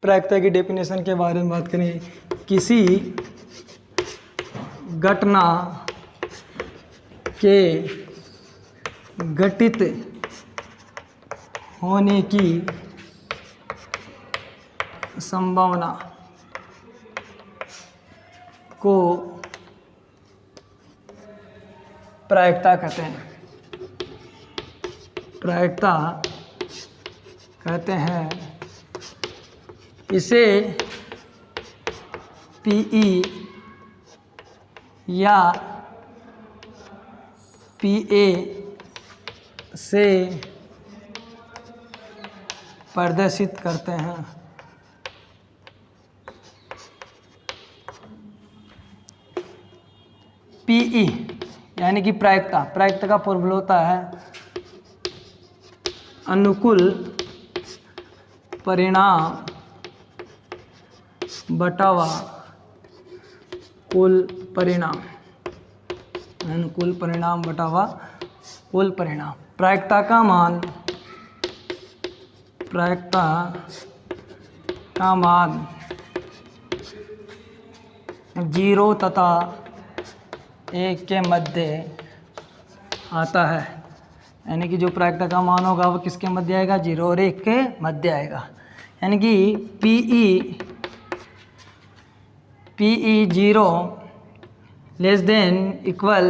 प्रायिकता की डेफिनेशन के बारे में बात करें, किसी घटना के घटित होने की संभावना को प्रायिकता कहते हैं। प्रायिकता कहते हैं। इसे पीई या पीए से प्रदर्शित करते हैं। पीई यानी कि प्रायिकता, प्रायिकता का फॉर्मूला होता है अनुकूल परिणाम बटावा कुल परिणाम, अनुकूल परिणाम बटावा कुल परिणाम। प्रायिकता का मान, प्रायिकता का मान 0 तथा 1 के मध्य आता है। यानी कि जो प्रायिकता का मान होगा वो किसके मध्य आएगा? 0 और 1 के मध्य आएगा। यानी कि पीई 0 लेस देन इक्वल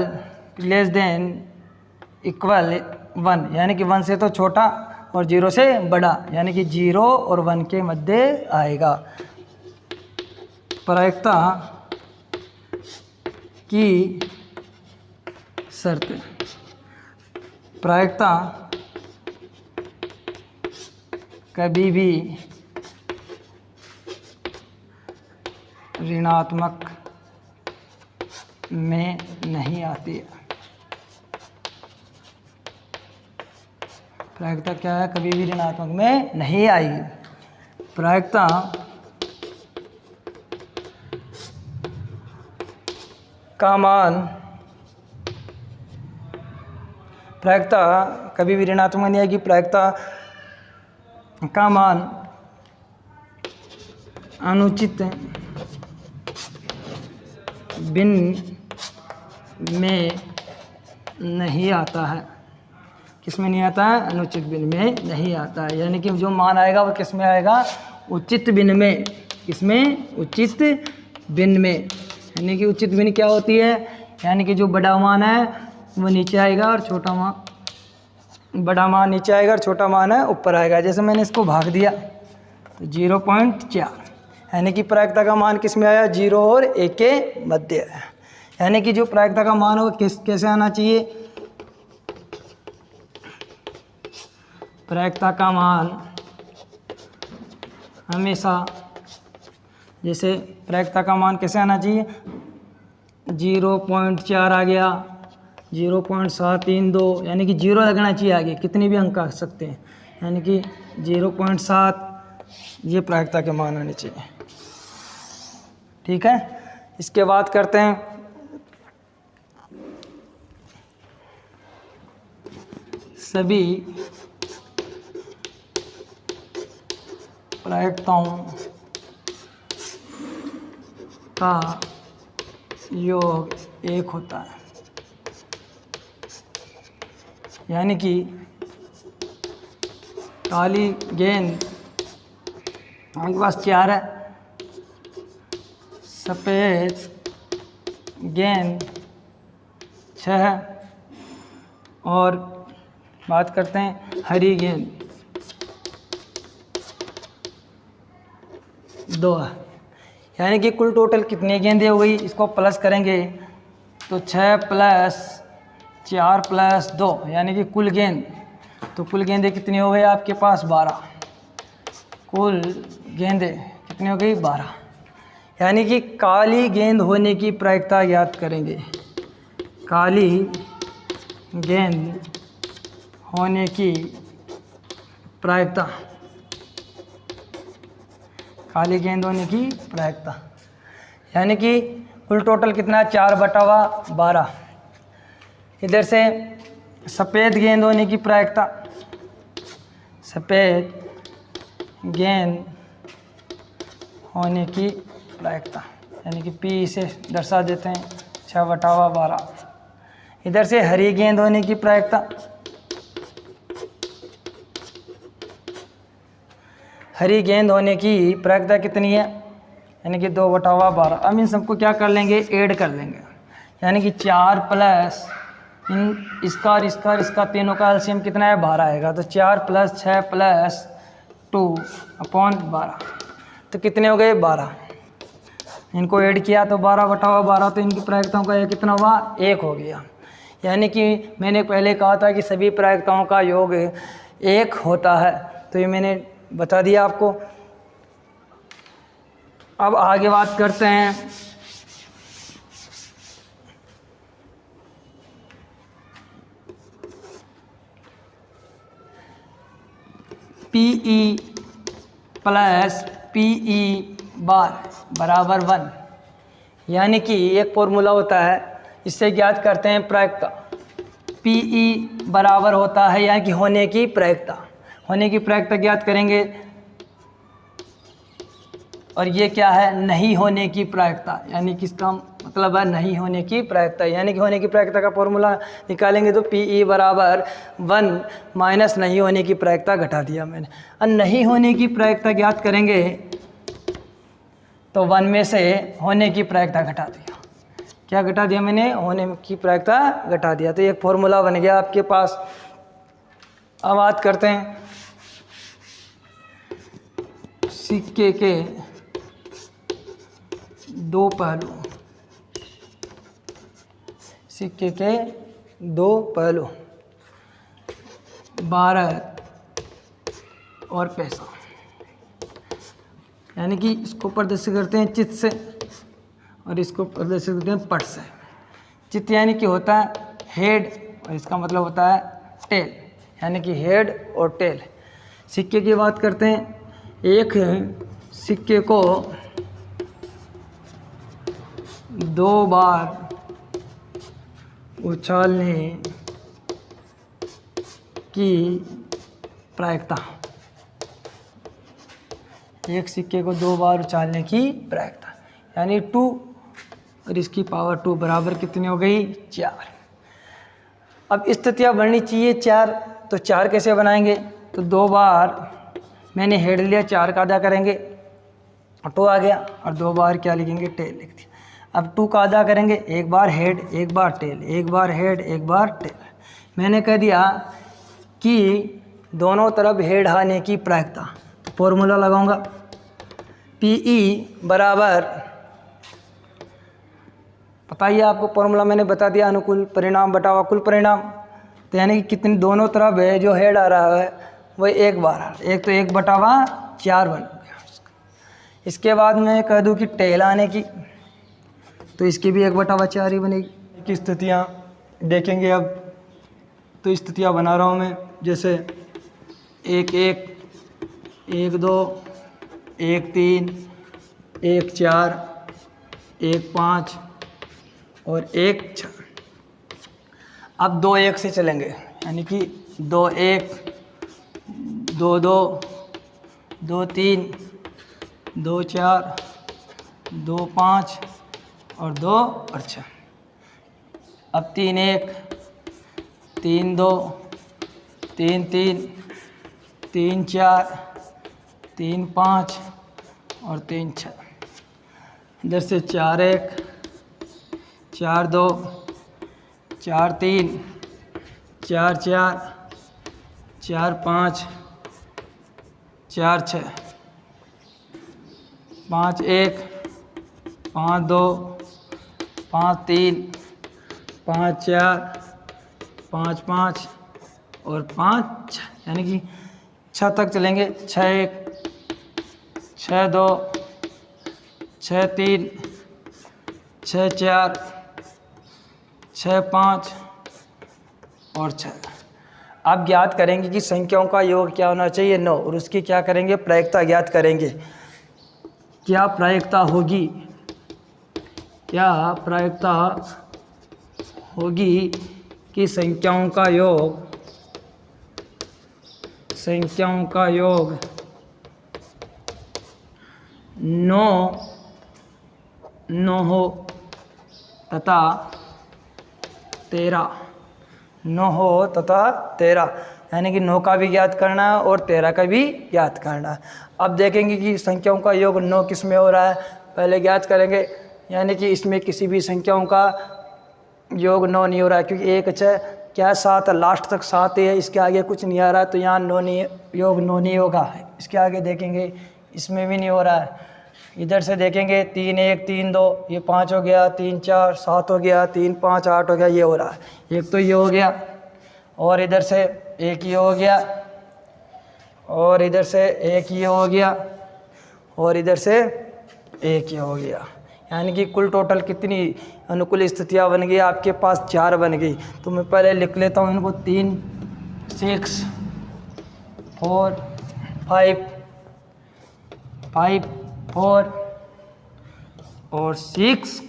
1, यानी कि 1 से तो छोटा और 0 से बड़ा, यानी कि 0 और 1 के मध्य आएगा। प्रायिकता की शर्त, प्रायिकता कभी भी ऋणात्मक में नहीं आती है। प्रायिकता क्या है? कभी भी ऋणात्मक में नहीं आएगी। प्रायिकता का मान, प्रायिकता कभी भी ऋणात्मक में नहीं आएगी। प्रायिकता का मान अनुचित भिन्न में नहीं आता है। किस में नहीं आता है? अनुचित भिन्न में नहीं आता है। यानी कि जो मान आएगा वो किस में आएगा? उचित भिन्न में। किसमें? उचित भिन्न में। यानी कि उचित भिन्न क्या होती है? यानी कि जो बड़ा मान है वो नीचे आएगा और छोटा मान, बड़ा मान नीचे आएगा और छोटा मान है ऊपर आएगा। जैसे मैंने इसको भाग दिया तो 0.4, यानी कि प्रायिकता का मान किस में आया? 0 और 1 के मध्य आया। यानी कि जो प्रायिकता का मान हो कैसे आना चाहिए? प्रायिकता का मान हमेशा, जैसे प्रायिकता का मान कैसे आना चाहिए? 0.4 आ गया, 0.732, यानी कि 0 लगना चाहिए आगे, कितने भी अंक आ सकते हैं। यानी कि 0.7 ये प्रायिकता के मान आने चाहिए। ठीक है, इसके बाद करते हैं सभी प्रायिकताओं का योग 1 होता है। यानी कि काली गेंद हमारे पास 4 है, सफ़ेद गेंद 6 है, और बात करते हैं हरी गेंद 2 है। यानी कि कुल टोटल कितनी गेंदें हो गई? इसको प्लस करेंगे तो 6 + 4 + 2, यानी कि कुल गेंद, तो कुल गेंदें कितनी हो गई आपके पास? 12। कुल गेंदें कितनी हो गई? 12। यानी कि काली गेंद होने की प्रायिकता याद करेंगे। काली गेंद होने की प्रायिकता, काली गेंद होने की प्रायिकता, यानी कि कुल टोटल कितना है? 4/12। इधर से सफ़ेद गेंद होने की प्रायिकता, सफ़ेद गेंद होने की प्रायिकता, यानी कि P इसे दर्शा देते हैं 6/12। इधर से हरी गेंद होने की प्रायिकता, हरी गेंद होने की प्रायिकता कितनी है, यानी कि 2/12। अब इन सबको क्या कर लेंगे, ऐड कर लेंगे, यानी कि 4 प्लस इसका और इसका और इसका तीनों का एलसीएम कितना है, 12 आएगा। तो 4 + 6 + 2/12, तो कितने हो गए, 12। इनको ऐड किया तो 12/12, तो इनकी प्रायिकताओं का ये कितना हुआ, 1 हो गया। यानी कि मैंने पहले कहा था कि सभी प्रायिकताओं का योग 1 होता है, तो ये मैंने बता दिया आपको। अब आगे बात करते हैं PE + PE बार बराबर 1, यानी कि एक फॉर्मूला होता है, इससे ज्ञात करते हैं प्रायिकता। PE बराबर होता है, यानी कि होने की प्रायिकता, होने की प्रायिकता ज्ञात करेंगे। और ये क्या है, नहीं होने की प्रायिकता, यानी कि इसका मतलब है नहीं होने की प्रायिकता, यानी कि होने की प्रायिकता का फॉर्मूला निकालेंगे तो PE बराबर 1 माइनस नहीं होने की प्रायिकता घटा दिया मैंने। और नहीं होने की प्रायिकता ज्ञात करेंगे तो 1 में से होने की प्रायिकता घटा दिया। क्या घटा दिया मैंने, होने की प्रायिकता घटा दिया, तो एक फॉर्मूला बन गया आपके पास। अब बात करते हैं सिक्के के 2 पहलू, सिक्के के 2 पहलू, 12 और पैसा, यानी कि इसको प्रदर्शित करते हैं चित्त से और इसको प्रदर्शित करते हैं पट से। चित्त यानी कि होता है हेड और इसका मतलब होता है टेल, यानी कि हेड और टेल। सिक्के की बात करते हैं, एक सिक्के को 2 बार उछालने की प्रायिकता, एक सिक्के को 2 बार उछालने की प्रायिकता, यानी 2 और इसकी पावर 2 बराबर कितनी हो गई, 4। अब स्थितियाँ बननी चाहिए 4, तो 4 कैसे बनाएंगे, तो 2 बार मैंने हेड लिया, 4 का आधा करेंगे, 2 आ गया, और 2 बार क्या लिखेंगे, टेल लिख दिया। अब 2 का आधा करेंगे, 1 बार हेड 1 बार टेल, 1 बार हेड 1 बार टेल। मैंने कह दिया कि दोनों तरफ हेड आने की प्रायिकता, तो फॉर्मूला लगाऊंगा PE बराबर, बताइए आपको फॉर्मूला मैंने बता दिया, अनुकूल परिणाम बटा कुल परिणाम, तो यानी कि कितनी दोनों तरफ है जो हेड आ रहा है वह 1 बार आ रहा है, एक तो 1/4 बन गया। इसके बाद मैं कह दूं कि टेल आने की, तो इसकी भी 1/4 ही बनेगी। की स्थितियाँ देखेंगे अब, तो स्थितियाँ बना रहा हूँ मैं, जैसे 1-1, 1-2, 1-3, 1-4, 1-5 और 1-6। अब 2-1 से चलेंगे, यानी कि 2-1, 2-2, 2-3, 2-4, 2-5 और 2-6। अब 3-1, 3-2, 3-3, 3-4, 3-5 और 3-6। इधर से 4-1, 4-2, 4-3, 4-4, 4-5, 4-6, 5-1, 5-2, 5-3, 5-4, 5-5 और 5-6, यानी कि 6 तक चलेंगे। 6-1, 6-2, 6-3, 6-4, 6-5 और 6। आप ज्ञात करेंगे कि संख्याओं का योग क्या होना चाहिए, 9, और उसकी क्या करेंगे, प्रायिकता ज्ञात करेंगे। क्या प्रायिकता होगी, क्या प्रायिकता होगी कि संख्याओं का योग 9 9 तथा 13, 9 तथा 13, यानी कि 9 का भी ज्ञात करना है और 13 का भी ज्ञात करना है। अब देखेंगे कि संख्याओं का योग 9 किस में हो रहा है, पहले ज्ञात करेंगे। यानी कि इसमें किसी भी संख्याओं का योग 9 नहीं हो रहा है, क्योंकि 1 6 क्या 7 लास्ट तक 7 ही है, इसके आगे कुछ नहीं आ रहा है, तो यहाँ 9 नहीं, योग 9 नहीं होगा। इसके आगे देखेंगे इसमें भी नहीं हो रहा है। इधर से देखेंगे 3 1 3 2, ये 5 हो गया, 3 4 7 हो गया, 3 5 8 हो गया, ये हो रहा है। एक तो ये हो गया, और इधर से एक ये हो गया, और इधर से एक ये हो गया, और इधर से एक ये हो गया। यानी कि कुल टोटल कितनी अनुकूल स्थितियाँ बन गई आपके पास, 4 बन गई। तो मैं पहले लिख लेता हूँ इनको, 3 6 4 5 5 4 और 6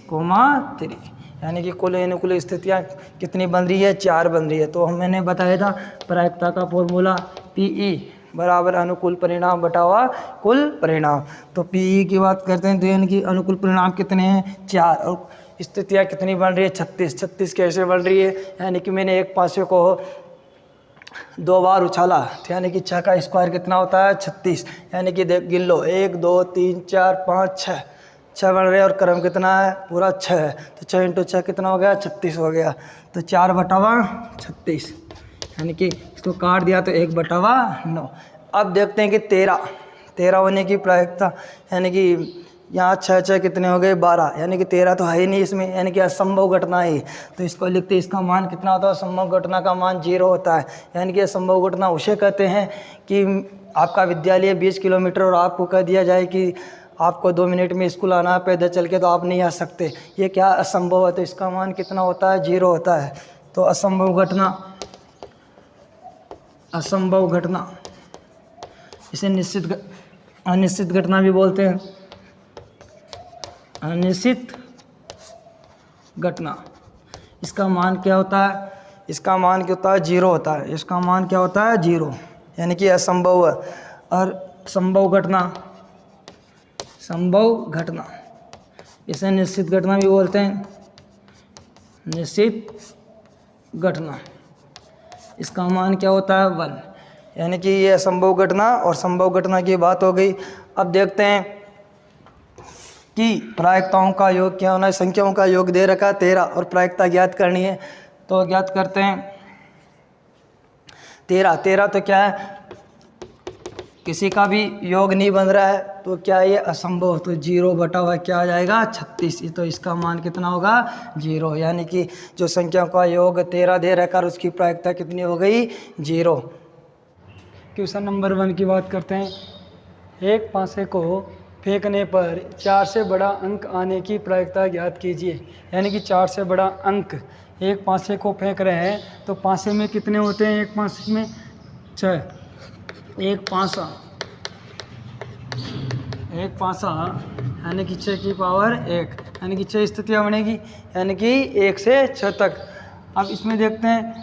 3, यानी कि कुल अनुकूल स्थितियाँ कितनी बन रही है, 4 बन रही है। तो मैंने बताया था प्रायिकता का फॉर्मूला PE बराबर अनुकूल परिणाम बटावा कुल परिणाम। तो PE की बात करते हैं तो यानी कि अनुकूल परिणाम कितने हैं, 4, और स्थितियाँ कितनी बन रही है, 36। 36 कैसे बन रही है, यानी कि मैंने एक पासे को 2 बार उछाला, तो यानी कि 6 का स्क्वायर कितना होता है, 36। यानी कि देख गिन लो, 1 2 3 4 5 6 बन रहे हैं, और क्रम कितना है, पूरा 6 है। तो 6 × 6 कितना हो गया, 36 हो गया। तो 4/36, यानी कि इसको काट दिया तो 1/9। अब देखते हैं कि 13 होने की प्रायिकता, यानी कि यहाँ 6 6 कितने हो गए, 12, यानी कि 13 तो है ही नहीं इसमें, यानी कि असंभव घटना है। तो इसको लिखते हैं, इसका मान कितना होता है, असंभव घटना का मान 0 होता है। यानी कि असंभव घटना उसे कहते हैं कि आपका विद्यालय 20 किलोमीटर और आपको कह दिया जाए कि आपको 2 मिनट में स्कूल आना है पैदल चल के, तो आप नहीं आ सकते, ये क्या असंभव है। तो इसका मान कितना होता है, 0 होता है। तो असंभव घटना इसे अनिश्चित घटना भी बोलते हैं। अनिश्चित घटना, इसका मान क्या होता है, इसका मान क्या होता है, 0 होता है। इसका मान क्या होता है, 0, यानी कि असंभव है। और संभव घटना इसे निश्चित घटना भी बोलते हैं। निश्चित घटना, इसका मान क्या होता है, 1, यानी कि ये असंभव घटना और संभव घटना की बात हो गई। अब देखते हैं कि प्रायिकताओं का योग क्या होना है। संख्याओं का योग दे रखा 13 और प्रायिकता ज्ञात करनी है, तो ज्ञात करते हैं। 13 तो क्या है, किसी का भी योग नहीं बन रहा है, तो क्या ये असंभव, तो 0 क्या आ जाएगा, 36। तो इसका मान कितना होगा, 0, यानी कि जो संख्याओं का योग 13 दे रखा, उसकी प्रायिकता कितनी हो गई, 0। क्वेश्चन नंबर 1 की बात करते हैं। एक पासे को फेंकने पर 4 से बड़ा अंक आने की प्रायिकता ज्ञात कीजिए। यानी कि 4 से बड़ा अंक, एक पासे को फेंक रहे हैं तो पासे में कितने होते हैं, एक पासे में 6, एक पासा यानी कि 6 की पावर 1, यानी कि 6 स्थितियाँ बनेगी, यानी कि 1 से 6 तक। अब इसमें देखते हैं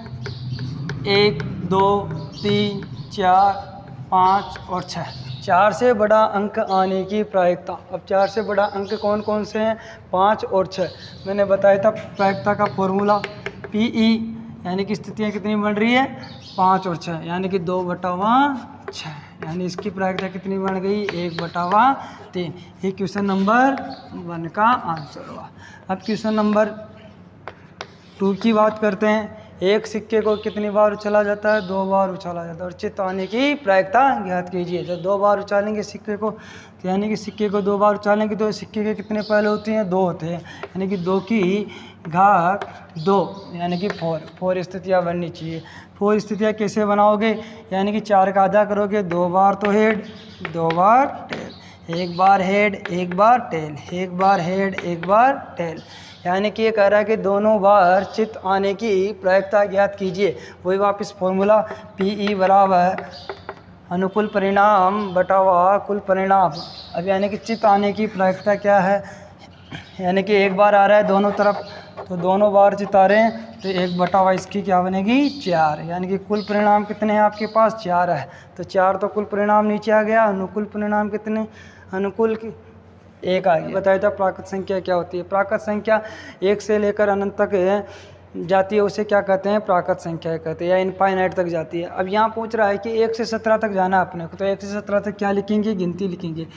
1 2 3 4 5 और 6, 4 से बड़ा अंक आने की प्रायिकता। अब 4 से बड़ा अंक कौन कौन से हैं, 5 और 6। मैंने बताया था प्रायिकता का फॉर्मूला PE, यानी कि स्थितियाँ कितनी बन रही है, 5 और 6, यानी कि 2/6, यानी इसकी प्रायिकता कितनी बन गई, 1/3। ये क्वेश्चन नंबर 1 का आंसर हुआ। अब क्वेश्चन नंबर 2 की बात करते हैं। एक सिक्के को कितनी बार उछाला जाता है, 2 बार उछाला जाता है, और चित्त आने की प्रायिकता ज्ञात कीजिए। जब 2 बार उछालेंगे सिक्के को, तो यानी कि सिक्के को 2 बार उछालेंगे तो सिक्के के कितने पहले होते हैं, 2 होते हैं, यानी कि 2 की घात 2, यानी कि 4 स्थितियाँ बननी चाहिए। 4 स्थितियाँ कैसे बनाओगे, यानी कि 4 का आधा करोगे, 2 बार तो हेड, 2 बार टेल, 1 बार हेड 1 बार टेल, 1 बार हेड 1 बार टेल, यानी कि ये कह रहा है कि दोनों बार चित्त आने की प्रायिकता ज्ञात कीजिए। वही वापस फॉर्मूला PE बराबर अनुकूल परिणाम बटावा कुल परिणाम। अब यानी कि चित्त आने की प्रायिकता क्या है, यानी कि 1 बार आ रहा है दोनों तरफ, तो दोनों बार चित्त आ रहे हैं, तो 1/, इसकी क्या बनेगी, 4, यानी कि कुल परिणाम कितने हैं आपके पास, 4 है। तो 4 तो कुल परिणाम नीचे आ गया। अनुकूल परिणाम कितने, अनुकूल एक आ गया। बताया था प्राकृत संख्या क्या होती है। प्राकृत संख्या एक से लेकर अनंत तक जाती है, उसे क्या कहते हैं, प्राकृत संख्या कहते हैं, या इनफाइनाइट तक जाती है। अब यहाँ पूछ रहा है कि 1 से 17 तक जाना है अपने को, तो 1 से 17 तक क्या लिखेंगे, गिनती लिखेंगे।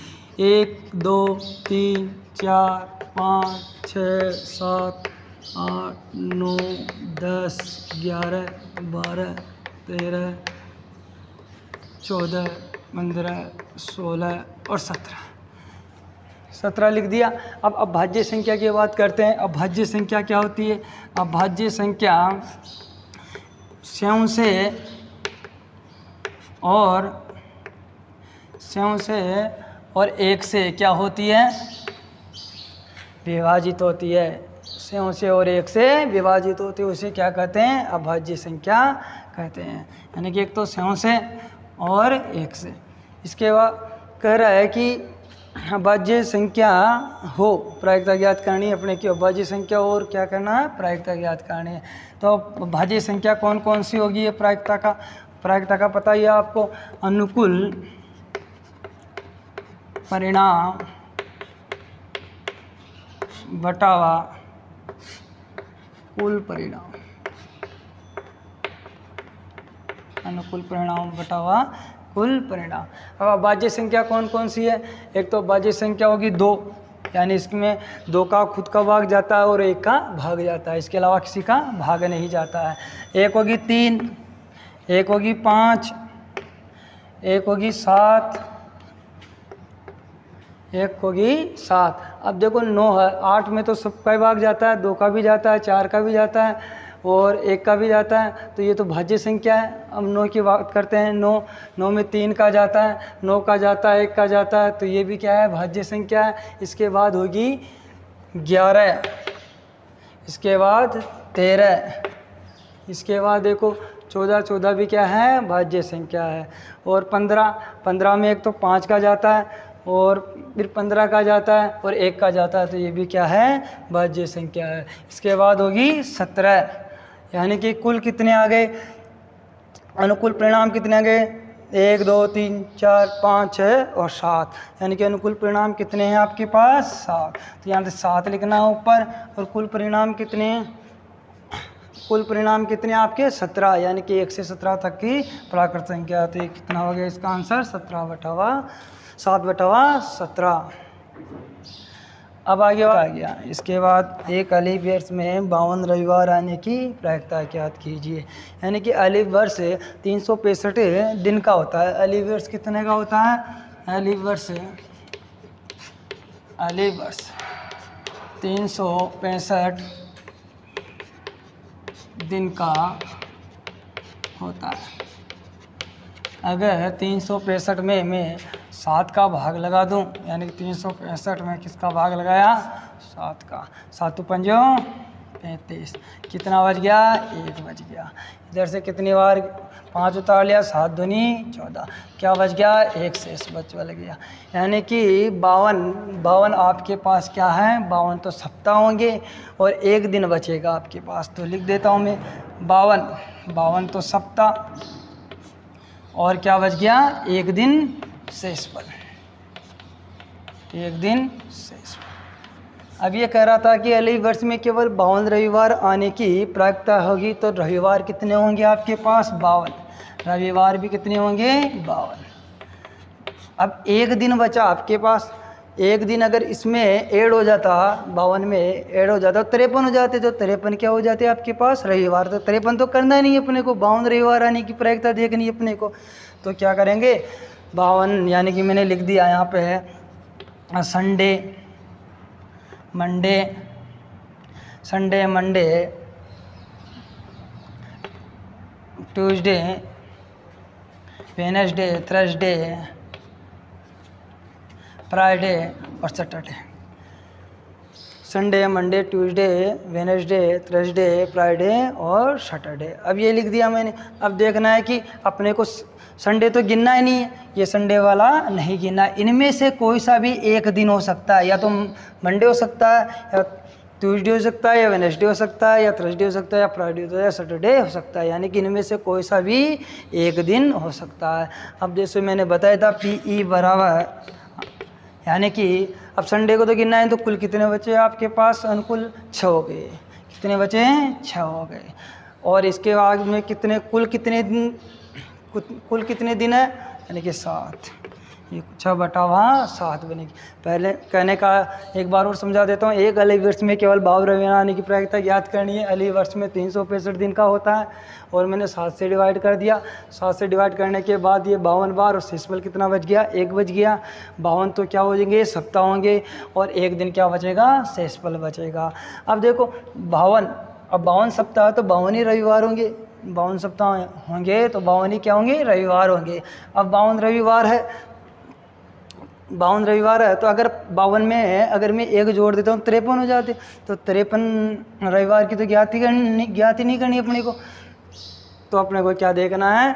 1 2 3 4 5 6 7 8 9 10 11 12 13 14 15 16 और 17 लिख दिया। अब अभाज्य संख्या की बात करते हैं। अभाज्य संख्या क्या होती है। अभाज्य संख्या स्यों से और 1 से क्या होती है, विभाजित होती है। स्यों से और 1 से विभाजित होती है, उसे क्या कहते हैं, अभाज्य संख्या कहते हैं। यानी कि एक तो स्यों से और 1 से। इसके बाद कह रहा है कि अभाज्य संख्या हो प्रायिकता ज्ञात करनी है अपने की। अभाज्य संख्या और क्या करना है, प्रायिकता ज्ञात करनी है। तो अभाज्य संख्या कौन कौन सी होगी, ये प्रायिकता का पता ही है आपको। अनुकूल परिणाम बटावा कुल परिणाम, अनुकूल परिणाम बटावा कुल परिणाम। अब अभाज्य संख्या कौन कौन सी है। एक तो अभाज्य संख्या होगी 2, यानी इसमें 2 का खुद का भाग जाता है और 1 का भाग जाता है, इसके अलावा किसी का भाग नहीं जाता है। एक होगी 3, एक होगी 5, एक होगी 7, एक होगी 7। अब देखो 9 है, 8 में तो सबका ही भाग जाता है, 2 का भी जाता है, 4 का भी जाता है और 1 का भी जाता है, तो ये तो भाज्य संख्या है। अब 9 की बात करते हैं। 9 में 3 का जाता है, 9 का जाता है, 1 का जाता है, तो ये भी क्या है, भाज्य संख्या है। इसके बाद होगी 11, इसके बाद 13, इसके बाद देखो 14 भी क्या है, भाज्य संख्या है। और 15 में एक तो 5 का जाता है और फिर 15 का जाता है और 1 का जाता है, तो ये भी क्या है, भाज्य संख्या है। इसके बाद होगी 17, यानी कि कुल कितने आ गए, अनुकूल परिणाम कितने आ गए, 1 2 3 4 5 6 और 7, यानी कि अनुकूल परिणाम कितने हैं आपके पास, 7। तो यहाँ से 7 लिखना है ऊपर। और कुल परिणाम कितने हैं, कुल परिणाम कितने आपके, 17, यानी कि 1 से 17 तक की प्राकृत संख्या। तो ये कितना हो गया इसका आंसर, 7/17। अब आगे आ गया। इसके बाद एक अलीफ वर्ष में 52 रविवार आने की प्रायिकता ज्ञात कीजिए। यानी कि अलीफ वर्ष 365 दिन का होता है। अलीफ वर्ष कितने का होता है, अलीफ वर्ष 365 दिन का होता है। अगर 365 में मैं 7 का भाग लगा दूं, यानी कि 365 में किसका भाग लगाया, 7 का, 7 5 35, कितना बच गया, 1 बच गया। इधर से कितनी बार 5 उतार लिया, 7 दूनी 14, क्या बच गया, 1 शेष बच गया। यानी कि 52 आपके पास क्या है, 52 तो सप्ताह होंगे और 1 दिन बचेगा आपके पास। तो लिख देता हूँ मैं 52 तो सप्ताह और क्या बच गया, 1 दिन शेष पल, 1 दिन शेष पल। अब ये कह रहा था कि अलीफ वर्ष में केवल 52 रविवार आने की प्रायिकता होगी, तो रविवार कितने होंगे आपके पास, 52, रविवार भी कितने होंगे, 52। अब 1 दिन बचा आपके पास, 1 दिन अगर इसमें ऐड हो जाता, 52 में ऐड हो जाता, 53 हो जाते, तो 53 क्या हो जाते आपके पास, रविवार। तो 53 तो करना नहीं है अपने को, 52 रविवार आने की प्रायिकता देखनी है अपने को। तो क्या करेंगे, 52, यानी कि मैंने लिख दिया यहाँ पे है Sunday, Monday, Tuesday, Wednesday, Thursday, Friday और Saturday. Sunday, Monday, Tuesday, Wednesday, Thursday, Friday और सैटरडे। अब ये लिख दिया मैंने। अब देखना है कि अपने को संडे तो गिनना ही नहीं है, ये संडे वाला नहीं गिनना। इनमें से कोई सा भी 1 दिन हो सकता है, या तो मंडे हो सकता है, या ट्यूसडे हो सकता है, या वेडनेसडे हो सकता है, या थर्सडे हो सकता है, या फ्राइडे हो सकता है, या सैटरडे हो सकता है। यानी कि इनमें से कोई सा भी 1 दिन हो सकता है। अब जैसे मैंने बताया था PE बराबर, यानी कि अब संडे को तो गिनना है, तो कुल कितने बचे आपके पास? अनुकुल 6 हो गए। कितने बचे हैं? 6 हो गए। और इसके बाद में कितने कुल कितने दिन है? यानी कि 7। ये 6/7 बनेगी। पहले कहने का एक बार और समझा देता हूँ। एक अली वर्ष में केवल 52 रविवार आने की प्रायिकता ज्ञात करनी है। अली वर्ष में 365 दिन का होता है और मैंने 7 से डिवाइड कर दिया। 7 से डिवाइड करने के बाद ये 52 बार, और शेषफल कितना बच गया? 1 बच गया। 52 तो क्या हो जाएंगे? सप्ताह होंगे, और 1 दिन क्या बचेगा? शेषफल बचेगा। अब देखो 52, अब 52 सप्ताह तो 52 ही रविवार होंगे। 52 सप्ताह होंगे तो 52 ही क्या होंगे? रविवार होंगे। अब 52 रविवार है, 52 रविवार है, तो अगर 52 में है, अगर मैं 1 जोड़ देता हूँ 53 हो जाते। तो 53 रविवार की तो ज्ञात ही नहीं करनी अपने को। तो अपने को क्या देखना है?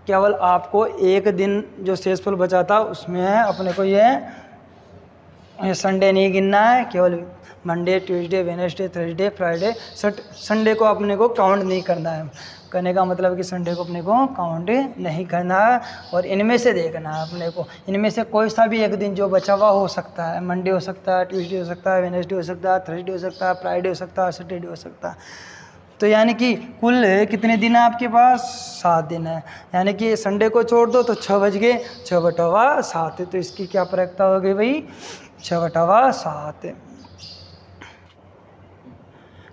केवल आपको 1 दिन जो शेषफल बचा था उसमें है अपने को ये संडे नहीं गिनना है, केवल Monday, Tuesday, Wednesday, Thursday, Friday, Sunday को अपने को काउंट नहीं करना है। कहने का मतलब कि संडे को अपने को काउंट नहीं करना है, और इनमें से देखना है अपने को। इनमें से कोई सा भी एक दिन जो बचा हुआ हो सकता है। मंडे हो सकता है, ट्यूसडे हो सकता है, वेडनेसडे हो सकता है, थर्सडे हो सकता है, फ्राइडे हो सकता है, सैटरडे हो सकता है। तो यानी कि कुल कितने दिन है आपके पास? 7 दिन है। यानी कि संडे को छोड़ दो तो 6 बज गए। 6/7 है, तो इसकी क्या प्रायिकता हो गई भाई? 6/7।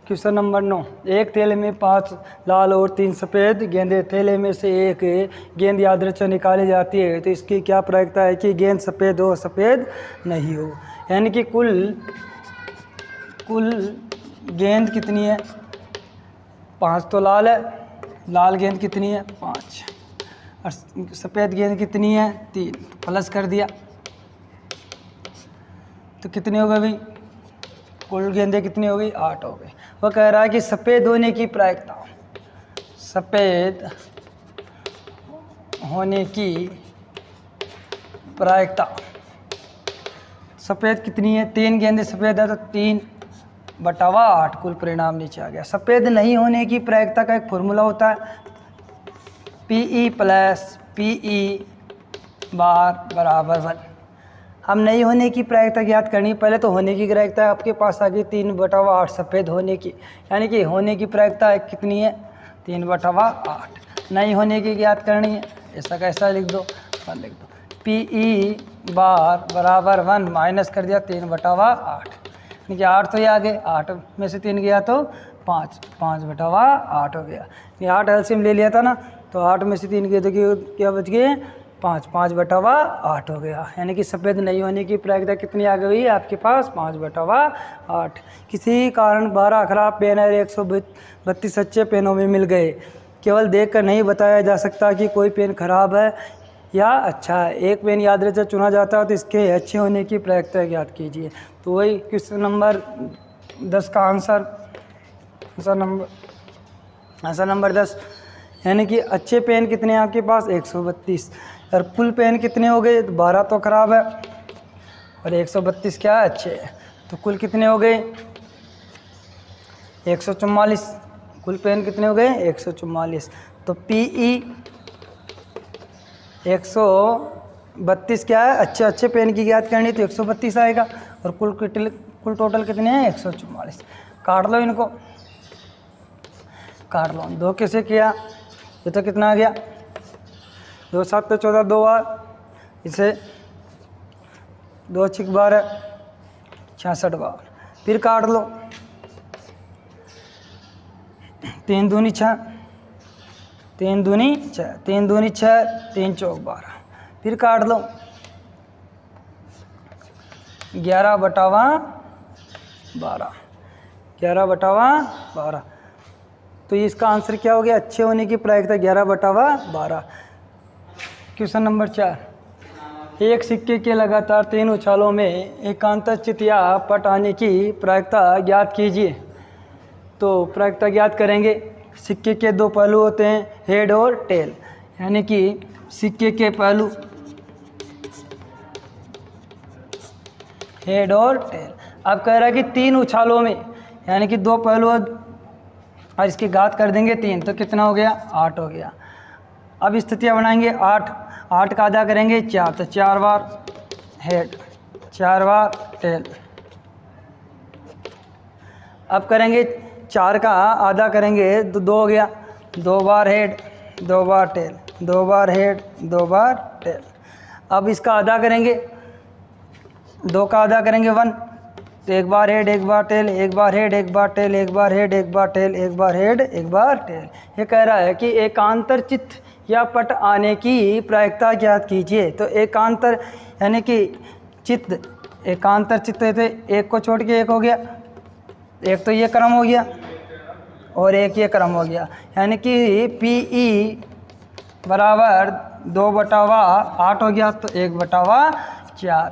Question number 9। एक थैले में 5 लाल और 3 सफ़ेद गेंदें, थैले में से एक गेंद यादृच्छिक निकाली जाती है, तो इसकी क्या प्रायिकता है कि गेंद सफ़ेद हो, सफ़ेद नहीं हो। यानी कि कुल गेंद कितनी है? 5 तो लाल है, लाल गेंद कितनी है? 5, और सफ़ेद गेंद कितनी है? 3। प्लस कर दिया तो कितनी हो गई भाई? कुल गेंदें कितनी हो गई? 8 हो गई। वो कह रहा है कि सफ़ेद होने की प्रायिकता, सफ़ेद होने की प्रायिकता, सफ़ेद कितनी है? 3 गेंदें सफ़ेद है, तो 3/8 कुल परिणाम नीचे आ गया। सफ़ेद नहीं होने की प्रायिकता का एक फॉर्मूला होता है, PE + PE बार बराबर 1। हम नहीं होने की प्रायिकता ज्ञात करनी। पहले तो होने की प्रायिकता आपके पास आ गई 3/8 सफ़ेद होने की, यानी कि होने की प्रायिकता कितनी है? 3/8। नहीं होने की ज्ञात करनी है, ऐसा कैसा लिख दो? 1 लिख दो। PE बार बराबर 1 माइनस कर दिया 3/8, यानी कि 8 तो ये आ गए, 8 में से 3 गया तो 5/8 हो गया। ये 8 एलसीएम ले लिया था ना, तो 8 में से 3 गए तो क्या बच गए? 5/8 हो गया। यानी कि सफ़ेद नहीं होने की प्रायिकता कितनी आ गई आपके पास? 5/8। किसी कारण 12 खराब पेन और 132 अच्छे पेनों में मिल गए। केवल देखकर नहीं बताया जा सकता कि कोई पेन खराब है या अच्छा है। एक पेन यादृच्छिक चुना जाता है तो इसके अच्छे होने की प्रायिकता ज्ञात कीजिए। तो वही क्वेश्चन नंबर 10 का आंसर नंबर 10, यानी कि अच्छे पेन कितने हैं आपके पास? 132। और कुल पेन कितने हो गए? 12 तो ख़राब है और 132 क्या है? अच्छे है। तो कुल कितने हो गए? 144। कुल पेन कितने हो गए? 144। तो PE 132 क्या है? अच्छे पेन की ज्ञात करनी, तो 132 आएगा। और कुल टोटल कितने हैं? 144। काट लो इनको, काट लो। 2 कैसे किया? ये तो कितना आ गया? 2 7 तो 14, 2 बार, इसे 2 6 12 66 बार। फिर काट लो, 3 दूनी 6, 3 दूनी 6, 3 दूनी 6, 3 चौक 12। फिर काट लो 11/12, 11/12। तो इसका आंसर क्या हो गया? अच्छे होने की प्रायिकता 11/12। Question number 4। एक सिक्के के लगातार 3 उछालों में एकांतरचित या पट आने की प्रायिकता ज्ञात कीजिए। तो प्रायिकता ज्ञात करेंगे। सिक्के के 2 पहलू होते हैं, हेड और टेल। यानी कि सिक्के के पहलू हेड और टेल। अब कह रहा है कि 3 उछालों में, यानी कि 2 पहलू और इसकी घात कर देंगे 3, तो कितना हो गया? 8 हो गया। अब स्थितियाँ बनाएंगे। 8 का आधा करेंगे 4, तो 4 बार हेड, 4 बार टेल। अब करेंगे 4 का आधा करेंगे तो 2 हो गया, 2 बार हेड 2 बार टेल, 2 बार हेड 2 बार टेल। अब इसका आधा करेंगे, 2 का आधा करेंगे 1, तो 1 बार हेड 1 बार टेल, 1 बार हेड 1 बार टेल, 1 बार हेड 1 बार टेल, 1 बार हेड 1 बार टेल। ये कह रहा है कि एकांतर चित्त या पट आने की प्रायिकता ज्ञात कीजिए। तो एकांतर यानी कि चित्त, एकांतर चित्त है तो एक को छोड़ के एक हो गया, एक तो ये क्रम हो गया और एक ये क्रम हो गया, यानी कि पी ई बराबर 2/8 हो गया, तो 1/4।